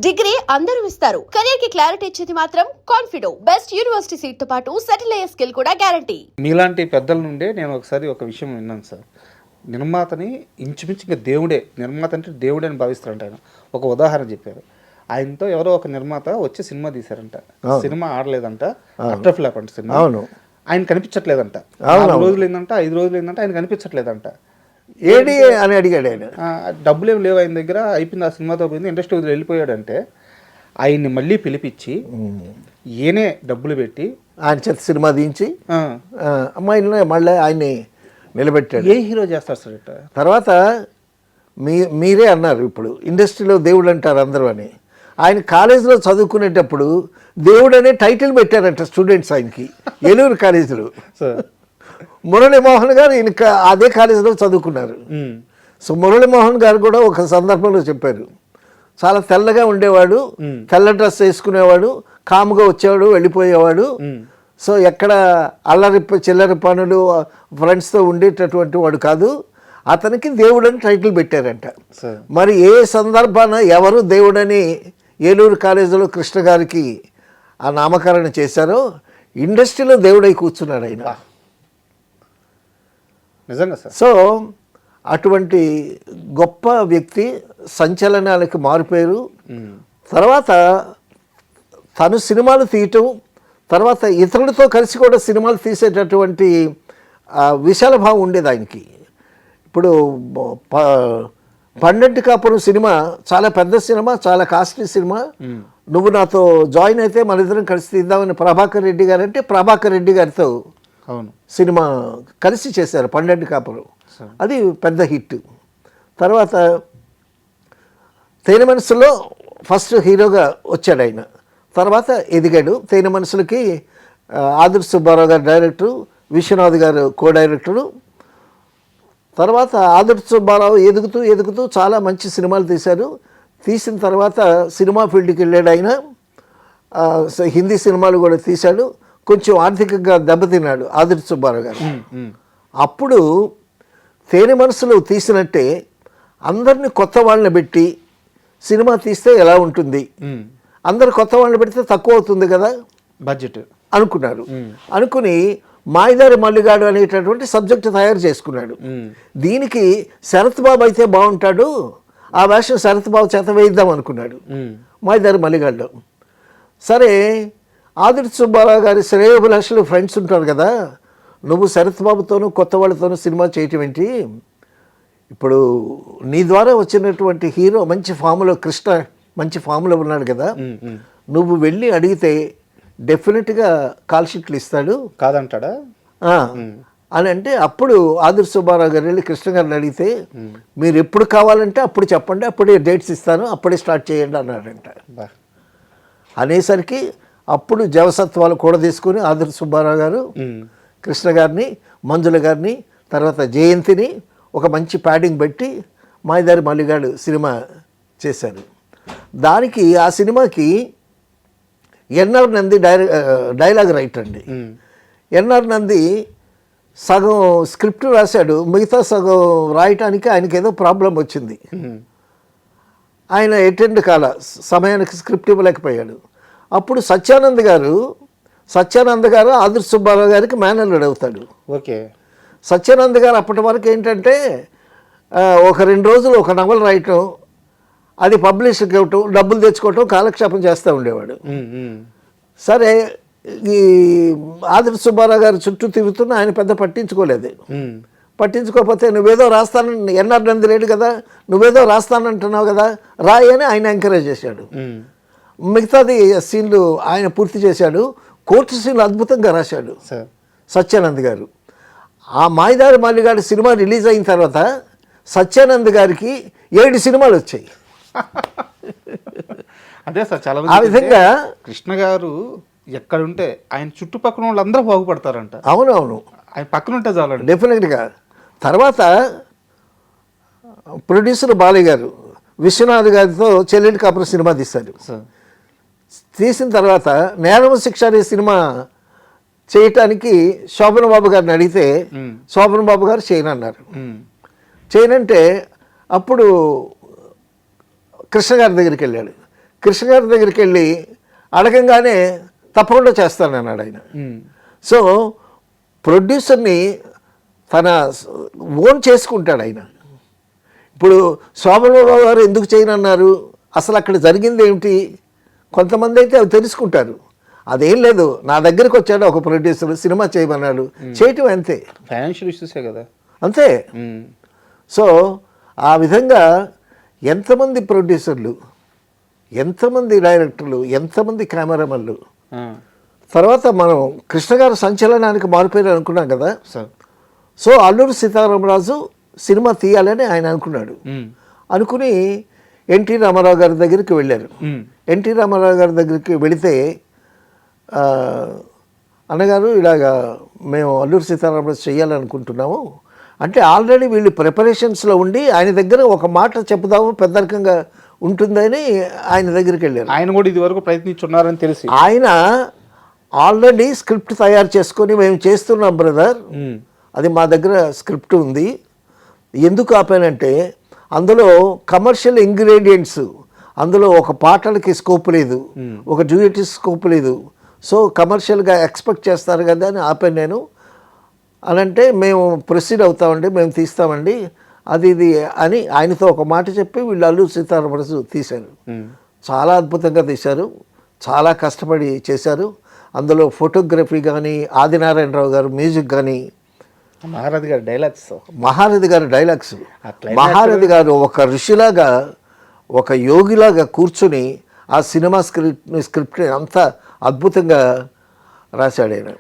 Degree అందరూ ఇస్తారు. Career కి క్లారిటీ ఇచ్చేది మాత్రం కాన్ఫిడో. బెస్ట్ యూనివర్సిటీ సీట్ తో పాటు సెటిల్ అయ్యే స్కిల్ కూడా గ్యారంటీ. మీలాంటి పెద్దల నుండే నేను ఒకసారి ఒక విషయం విన్నాను సార్. నిర్మాతని ఇంచుమించుగా దేవుడే, నిర్మాత అంటే దేవుడే అని భావిస్తారంట ఆయన. ఒక ఉదాహరణ చెప్పారు. ఆయనతో ఎవరో ఒక నిర్మాత వచ్చి సినిమా తీశారంట. సినిమా ఆడలేదంట, అటర్ ఫ్లాప్ అంట సినిమా. ఆయన కనిపించట్లేదంట. 4 రోజులు ఏందంట, 5 రోజులు ఏందంట, ఆయన కనిపించట్లేదంట. ఏడి అని అడిగాడు ఆయన. డబ్బులు ఏమి లేవు ఆయన దగ్గర, అయిపోయింది, ఆ సినిమాతో పోయింది, ఇండస్ట్రీ వదిలి వెళ్ళిపోయాడంటే ఆయన్ని మళ్ళీ పిలిపించి ఈయనే డబ్బులు పెట్టి ఆయన చేత సినిమా తీయించి అమ్మాయిని మళ్ళీ ఆయన్ని నిలబెట్టాడు. ఏ హీరో చేస్తారు సార్ ఇట్లా? తర్వాత మీరే అన్నారు ఇప్పుడు ఇండస్ట్రీలో దేవుడు అంటారు అందరూ అని. ఆయన కాలేజీలో చదువుకునేటప్పుడు దేవుడు అనే టైటిల్ పెట్టారంట స్టూడెంట్స్ ఆయనకి, ఏలూరు కాలేజీలో. మురళీమోహన్ గారు ఈయన అదే కాలేజీలో చదువుకున్నారు. సో మురళీమోహన్ గారు కూడా ఒక సందర్భంలో చెప్పారు, చాలా తెల్లగా ఉండేవాడు, తెల్ల డ్రెస్ వేసుకునేవాడు, కాముగా వచ్చేవాడు, వెళ్ళిపోయేవాడు. సో ఎక్కడ అల్లరి చిల్లరి పనులు ఫ్రెండ్స్తో ఉండేటటువంటి వాడు కాదు, అతనికి దేవుడని టైటిల్ పెట్టారంట. మరి ఏ సందర్భాన ఎవరు దేవుడని ఏలూరు కాలేజీలో కృష్ణ గారికి ఆ నామకరణ చేశారో ఇండస్ట్రీలో దేవుడై కూర్చున్నాడు ఆయన. నిజంగా సార్. సో అటువంటి గొప్ప వ్యక్తి సంచలనాలకి మారిపోయారు. తర్వాత తను సినిమాలు తీయటం, తర్వాత ఇతరులతో కలిసి కూడా సినిమాలు తీసేటటువంటి విశాల భావం ఉండేది ఆయనకి. ఇప్పుడు పండంటి కాపురం సినిమా చాలా పెద్ద సినిమా, చాలా కాస్ట్లీ సినిమా. నువ్వు నాతో జాయిన్ అయితే మన ఇద్దరం కలిసి తీద్దామని ప్రభాకర్ రెడ్డి గారు అంటే ప్రభాకర్ రెడ్డి గారితో సినిమా కలిసి చేశారు పండంటి కాపురం. అది పెద్ద హిట్. తర్వాత తేనె మనసులో ఫస్ట్ హీరోగా వచ్చాడు ఆయన. తర్వాత ఎదిగాడు. తేనె మనసులకి ఆదుర్తి సుబ్బారావు గారు డైరెక్టరు, విశ్వనాథ్ గారు కో డైరెక్టరు. తర్వాత ఆదుర్తి సుబ్బారావు ఎదుగుతూ ఎదుగుతూ చాలా మంచి సినిమాలు తీశారు. తీసిన తర్వాత సినిమా ఫీల్డ్కి వెళ్ళాడు ఆయన. హిందీ సినిమాలు కూడా తీశాడు. కొంచెం ఆర్థికంగా దెబ్బతిన్నాడు ఆదుర్తి సుబ్బారావు గారు. అప్పుడు తేనె మనసులో తీసినట్టే అందరినీ కొత్త వాళ్ళని పెట్టి సినిమా తీస్తే ఎలా ఉంటుంది, అందరు కొత్త వాళ్ళని పెడితే తక్కువ అవుతుంది కదా బడ్జెట్ అనుకున్నారు. అనుకుని మాయదారి మల్లిగాడు అనేటటువంటి సబ్జెక్ట్ తయారు చేసుకున్నాడు. దీనికి శరత్ బాబు అయితే బాగుంటాడు, ఆ వేషం శరత్ బాబు చేత వేయిద్దాం అనుకున్నాడు మాయదారి మల్లిగాడులో. సరే ఆదుర్తి సుబ్బారావు గారి శ్రేయోభిలాషులు ఫ్రెండ్స్ ఉంటారు కదా, నువ్వు శరత్ బాబుతోనూ కొత్త వాళ్ళతోనూ సినిమా చేయటం ఏంటి, ఇప్పుడు నీ ద్వారా వచ్చినటువంటి హీరో మంచి ఫామ్లో కృష్ణ మంచి ఫామ్లో ఉన్నాడు కదా, నువ్వు వెళ్ళి అడిగితే డెఫినెట్గా కాల్ షీట్లు ఇస్తాడు కాదంటాడా అని అంటే, అప్పుడు ఆదుర్తి సుబ్బారావు గారు వెళ్ళి కృష్ణ గారిని అడిగితే మీరు ఎప్పుడు కావాలంటే అప్పుడు చెప్పండి, అప్పుడే డేట్స్ ఇస్తాను, అప్పుడే స్టార్ట్ చేయండి అన్నాడంట. అనేసరికి అప్పుడు జవసత్వాలు కూడా తీసుకుని ఆదుర్తి సుబ్బారావు గారు కృష్ణ గారిని, మంజుల గారిని, తర్వాత జయంతిని ఒక మంచి ప్యాడింగ్ పెట్టి మాయదారి మల్లిగాడు సినిమా చేశారు. దానికి ఆ సినిమాకి ఎన్ఆర్ నంది డైలాగ్ రైటర్ అండి. ఎన్ఆర్ నంది సగం స్క్రిప్ట్ రాశాడు, మిగతా సగం రాయటానికి ఆయనకి ఏదో ప్రాబ్లం వచ్చింది. ఆయన అటెండ్ కాల, సమయానికి స్క్రిప్ట్ ఇవ్వలేకపోయాడు. అప్పుడు సత్యానంద్ గారు ఆదుర్తి సుబ్బారావు గారికి మేనల్లుడు అవుతాడు. ఓకే. సత్యానంద్ గారు అప్పటి వరకు ఏంటంటే ఒక 2 రోజులు ఒక నవల రాయటం, అది పబ్లిష్కి ఇవ్వటం, డబ్బులు తెచ్చుకోవటం, కాలక్షేపం చేస్తూ ఉండేవాడు. సరే ఈ ఆదుర్తి సుబ్బారావు గారు చుట్టూ తిరుగుతున్నా ఆయన పెద్ద పట్టించుకోలేదు. పట్టించుకోకపోతే నువ్వేదో రాస్తానని, ఎన్ఆర్ నంది లేడు కదా, నువ్వేదో రాస్తానంటున్నావు కదా, రాయి అని ఆయన ఎంకరేజ్ చేశాడు. మిగతాది సీన్లు ఆయన పూర్తి చేశాడు. కోర్టు సీన్లు అద్భుతంగా రాశాడు సత్యానంద్ గారు. ఆ మాయదారి మల్లిగాడు సినిమా రిలీజ్ అయిన తర్వాత సత్యానంద్ గారికి 7 సినిమాలు వచ్చాయి. అదే సార్, చాలా ఆ విధంగా కృష్ణ గారు ఎక్కడుంటే ఆయన చుట్టుపక్కల వాళ్ళందరూ బాగుపడతారంట. అవునవును, ఆయన పక్కన ఉంటే చాలు డెఫినెట్గా. తర్వాత ప్రొడ్యూసర్ బాలయ్య గారు విశ్వనాథ్ గారితో చెల్లెలి కాపురం సినిమా తీశారు. తీసిన తర్వాత నేరం శిక్ష అనే సినిమా చేయటానికి శోభన్ బాబు గారిని అడిగితే శోభన్ బాబు గారు చేయనన్నారు. చేయనంటే అప్పుడు కృష్ణ గారి దగ్గరికి వెళ్ళాడు. కృష్ణ గారి దగ్గరికి వెళ్ళి అడగంగానే తప్పకుండా చేస్తానన్నాడు ఆయన. సో ప్రొడ్యూసర్ని తన ఓన్ చేసుకుంటాడు ఆయన. ఇప్పుడు శోభనబాబు గారు ఎందుకు చేయనన్నారు, అసలు అక్కడ జరిగింది ఏమిటి, కొంతమంది అయితే అవి తెలుసుకుంటారు. అదేం లేదు, నా దగ్గరికి వచ్చాడు ఒక ప్రొడ్యూసర్, సినిమా చేయమన్నాడు, చేయటం అంతే. ఫైనాన్షియల్ ఇష్యూసే కదా అంతే. సో ఆ విధంగా ఎంతమంది ప్రొడ్యూసర్లు, ఎంతమంది డైరెక్టర్లు, ఎంతమంది కెమెరామెన్లు. తర్వాత మనం కృష్ణ గారు సంచలనానికి మారిపోయారు అనుకున్నాం కదా sir. So Alluri Sitaramaraju cinema తీయాలని ఆయన అనుకున్నాడు. అనుకుని ఎన్టీ రామారావు గారి దగ్గరికి వెళ్ళారు. ఎన్టీ రామారావు గారి దగ్గరికి వెళితే అన్నగారు ఇలాగా మేము అల్లూరి సీతారామరాజు చేయాలనుకుంటున్నాము అంటే, ఆల్రెడీ వీళ్ళు ప్రిపరేషన్స్లో ఉండి ఆయన దగ్గర ఒక మాట చెప్పుదాము పెద్దరికంగా ఉంటుందని ఆయన దగ్గరికి వెళ్ళారు. ఆయన కూడా ఇది వరకు ప్రయత్నించున్నారని తెలిసి ఆయన ఆల్రెడీ స్క్రిప్ట్ తయారు చేసుకొని మేము చేస్తున్నాం బ్రదర్, అది మా దగ్గర స్క్రిప్ట్ ఉంది, ఎందుకు ఆపానంటే అందులో కమర్షియల్ ఇంగ్రీడియంట్స్, అందులో ఒక పాటలకి స్కోప్ లేదు, ఒక డ్యూయట్కి స్కోప్ లేదు, సో కమర్షియల్గా ఎక్స్పెక్ట్ చేస్తారు కదా అని ఆపాను నేను. అని అంటే మేము ప్రొసీడ్ అవుతామండి, మేము తీస్తామండి అది ఇది అని ఆయనతో ఒక మాట చెప్పి వీళ్ళు అల్లూరి సీతారామరాజు తీశారు. చాలా అద్భుతంగా తీశారు, చాలా కష్టపడి చేశారు. అందులో ఫోటోగ్రఫీ కానీ, ఆదినారాయణరావు గారు మ్యూజిక్ కానీ, మహారథి గారి డైలాగ్స్, మహారథి గారి డైలాగ్స్. మహారథి గారు ఒక ఋషిలాగా, ఒక యోగిలాగా కూర్చుని ఆ సినిమా స్క్రిప్ట్ని అంత అద్భుతంగా రాశాడు ఆయన.